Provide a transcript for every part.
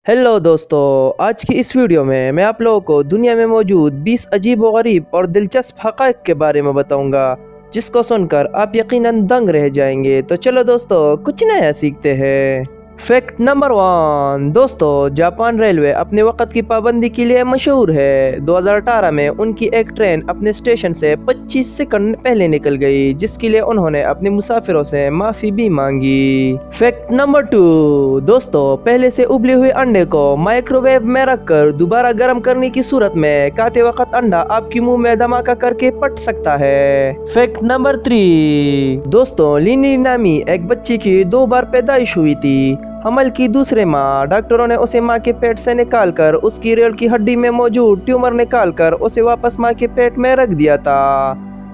Hello दोस्तों, आज की इस वीडियो में मैं आप लोगों को दुनिया में मौजूद 20 अजीब व गरीब और दिलचस्प हक़ाइक़ के बारे में बताऊंगा, जिसको सुनकर आप यकीनन दंग रह जाएंगे। तो चलो दोस्तों, कुछ नया सीखते हैं। फैक्ट नंबर 1 दोस्तों, जापान रेलवे अपने वक्त की पाबंदी के लिए मशहूर है। 2018 में उनकी एक ट्रेन अपने स्टेशन से 25 सेकंड पहले निकल गई, जिसके लिए उन्होंने अपने मुसाफिरों से माफी भी मांगी। फैक्ट नंबर 2 दोस्तों, पहले से उबले हुए अंडे को माइक्रोवेव में रखकर दोबारा गर्म करने की सूरत में खाते वक्त अंडा आपके मुंह में धमाका करके फट सकता है। फैक्ट नंबर 3 दोस्तों, लिनी नामी एक बच्ची की 2 बार पैदाइश हुई थी। हमल की दूसरे माह डॉक्टरों ने उसे मां के पेट से निकालकर उसकी रीढ़ की हड्डी में मौजूद ट्यूमर निकालकर उसे वापस मां के पेट में रख दिया था।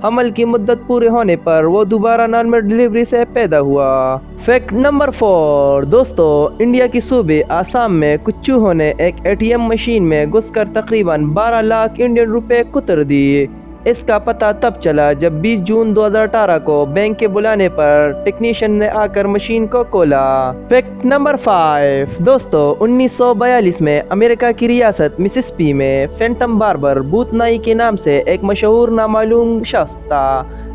हमल की मुद्दत पूरे होने पर वो दोबारा नॉर्मल डिलीवरी से पैदा हुआ। फैक्ट नंबर 4 दोस्तों, इंडिया की सूबे आसाम में कुछ चूहों ने एक एटीएम मशीन में घुसकर तकरीबन 12 लाख इंडियन रुपए कुतर दिए। इसका पता तब चला जब 20 जून 2018 को बैंक के बुलाने पर टेक्नीशियन ने आकर मशीन को खोला। फैक्ट नंबर 5 दोस्तों, 1942 में अमेरिका की रियासत मिसिसिपी में फैंटम बार्बर भूत नाई के नाम से एक मशहूर नामालूम शख्स था,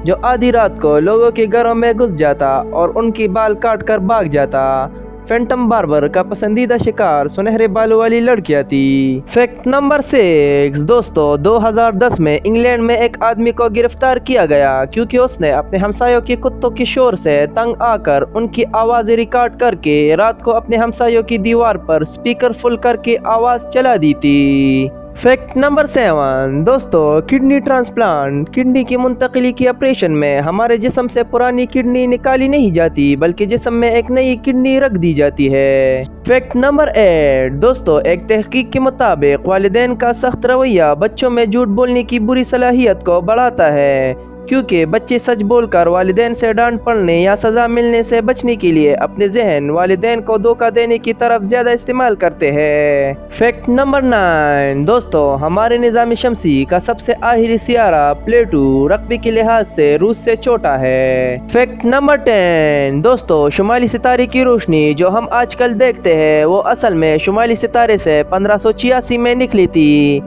जो आधी रात को लोगों के घरों में घुस जाता और उनके बाल काट कर भाग जाता। फैंटम बार्बर का पसंदीदा शिकार सुनहरे बालों वाली लड़कियां थी। फैक्ट नंबर 6 दोस्तों, 2010 में इंग्लैंड में एक आदमी को गिरफ्तार किया गया क्योंकि उसने अपने हमसायों के कुत्तों के शोर से तंग आकर उनकी आवाज़ रिकॉर्ड करके रात को अपने हमसायों की दीवार पर स्पीकर फुल करके आवाज़ चला दी थी। फैक्ट नंबर 7 दोस्तों, किडनी ट्रांसप्लांट किडनी की मुंतकिली की ऑपरेशन में हमारे जिस्म से पुरानी किडनी निकाली नहीं जाती, बल्कि जिस्म में एक नई किडनी रख दी जाती है। फैक्ट नंबर 8 दोस्तों, एक तहकीक के मुताबिक वालिदैन का सख्त रवैया बच्चों में झूठ बोलने की बुरी सलाहियत को बढ़ाता है, क्योंकि बच्चे सच बोलकर वालिदैन से डांट पड़ने या सजा मिलने से बचने के लिए अपने जहन वालिदैन को धोखा देने की तरफ ज्यादा इस्तेमाल करते हैं। फैक्ट नंबर 9 दोस्तों, हमारे निज़ाम शमसी का सबसे आखिरी सियारा प्लेटो रकबे के लिहाज से रूस से छोटा है। फैक्ट नंबर 10 दोस्तों, शुमाली सितारे की रोशनी जो हम आजकल देखते हैं वो असल में शुमाली सितारे से 1586 में निकली थी।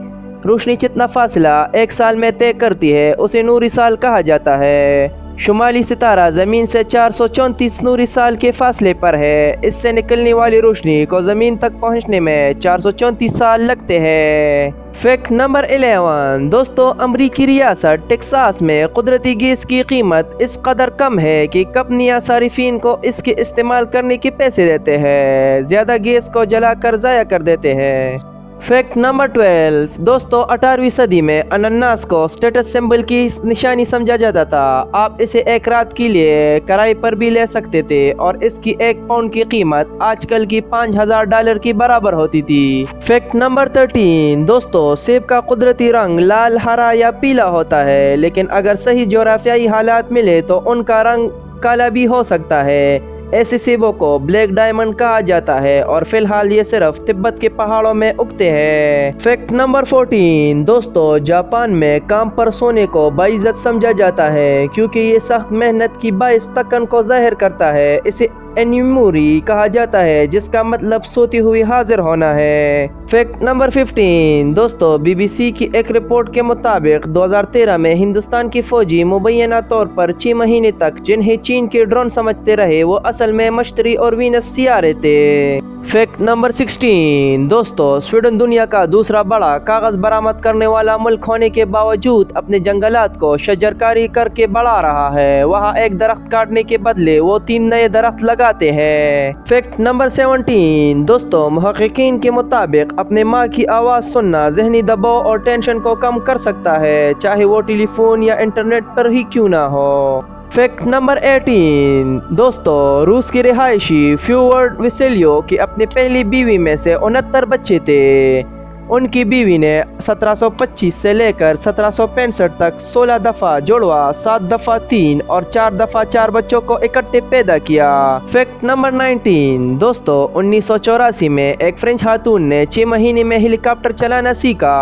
रोशनी जितना फासला एक साल में तय करती है उसे नूरी साल कहा जाता है। शुमाली सितारा जमीन से 434 नूरी साल के फासले पर है। इससे निकलने वाली रोशनी को जमीन तक पहुंचने में 434 साल लगते हैं। फैक्ट नंबर 11 दोस्तों, अमरीकी रियासत टेक्सास में कुदरती गैस की कीमत इस कदर कम है कि कंपनियां सारिफिन को इसके इस्तेमाल करने के पैसे देते हैं, ज्यादा गैस को जलाकर ज़ाया कर देते हैं। फैक्ट नंबर 12 दोस्तों, 18वीं सदी में अनानास को स्टेटस सिंबल की निशानी समझा जाता था। आप इसे एक रात के लिए किराए पर भी ले सकते थे और इसकी 1 पाउंड की कीमत आजकल की $5000 के बराबर होती थी। फैक्ट नंबर 13 दोस्तों, सेब का कुदरती रंग लाल, हरा या पीला होता है, लेकिन अगर सही जोग्राफियाई हालात मिले तो उनका रंग काला भी हो सकता है। ऐसे सेबों को ब्लैक डायमंड कहा जाता है और फिलहाल ये सिर्फ तिब्बत के पहाड़ों में उगते हैं। फैक्ट नंबर 14 दोस्तों, जापान में काम पर सोने को बाइज्जत समझा जाता है क्योंकि ये सख्त मेहनत की बाइस तकन को जाहिर करता है। इसे एनिमोरी कहा जाता है, जिसका मतलब सोती हुई हाजिर होना है। फैक्ट नंबर 15 दोस्तों, बीबीसी की एक रिपोर्ट के मुताबिक 2013 में हिंदुस्तान की फौजी मुबैना तौर पर 6 महीने तक जिन्हें चीन के ड्रोन समझते रहे वो असल में मश्तरी और वीनस सियारे थे। फैक्ट नंबर 16 दोस्तों, स्वीडन दुनिया का दूसरा बड़ा कागज बरामद करने वाला मुल्क होने के बावजूद अपने जंगलात को शजरकारी करके बढ़ा रहा है। वहाँ एक दरख्त काटने के बदले वो 3 नए दरख्त लगाते हैं। फैक्ट नंबर 17 दोस्तों, मुहक्किकीन के मुताबिक अपने माँ की आवाज़ सुनना जहनी दबाव और टेंशन को कम कर सकता है, चाहे वो टेलीफोन या इंटरनेट पर ही क्यों ना हो। फैक्ट नंबर 18 दोस्तों, रूस के रिहायशी फ्योदर वसेल्यो की अपनी पहली बीवी में से 69 बच्चे थे। उनकी बीवी ने 1725 से लेकर 1765 तक 16 दफा जुड़वा, 7 दफा 3 और 4 दफा 4 बच्चों को इकट्ठे पैदा किया। फैक्ट नंबर 19 दोस्तों, 1984 में एक फ्रेंच खातून ने 6 महीने में हेलीकॉप्टर चलाना सीखा।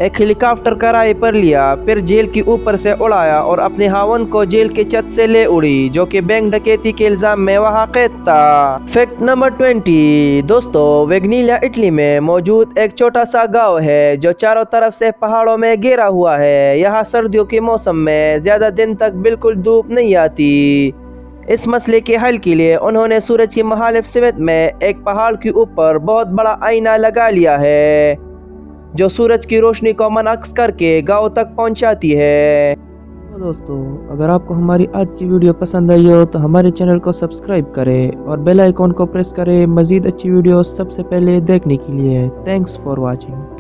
एक हेलीकॉप्टर किराए पर लिया, फिर जेल के ऊपर से उड़ाया और अपने हावन को जेल के छत से ले उड़ी, जो कि बैंक डकैती के इल्जाम में वहां कैद था। फैक्ट नंबर 20 दोस्तों, वेगनीलिया इटली में मौजूद एक छोटा सा गांव है जो चारों तरफ से पहाड़ों में घिरा हुआ है। यहाँ सर्दियों के मौसम में ज्यादा दिन तक बिल्कुल धूप नहीं आती। इस मसले के हल के लिए उन्होंने सूरज की मुखालिफ सिमत में एक पहाड़ के ऊपर बहुत बड़ा आईना लगा लिया है, जो सूरज की रोशनी को मनअक्स करके गांव तक पहुंचाती है। तो दोस्तों, अगर आपको हमारी आज की वीडियो पसंद आई हो तो हमारे चैनल को सब्सक्राइब करें और बेल आइकॉन को प्रेस करें मज़ीद अच्छी वीडियो सबसे पहले देखने के लिए। Thanks for watching.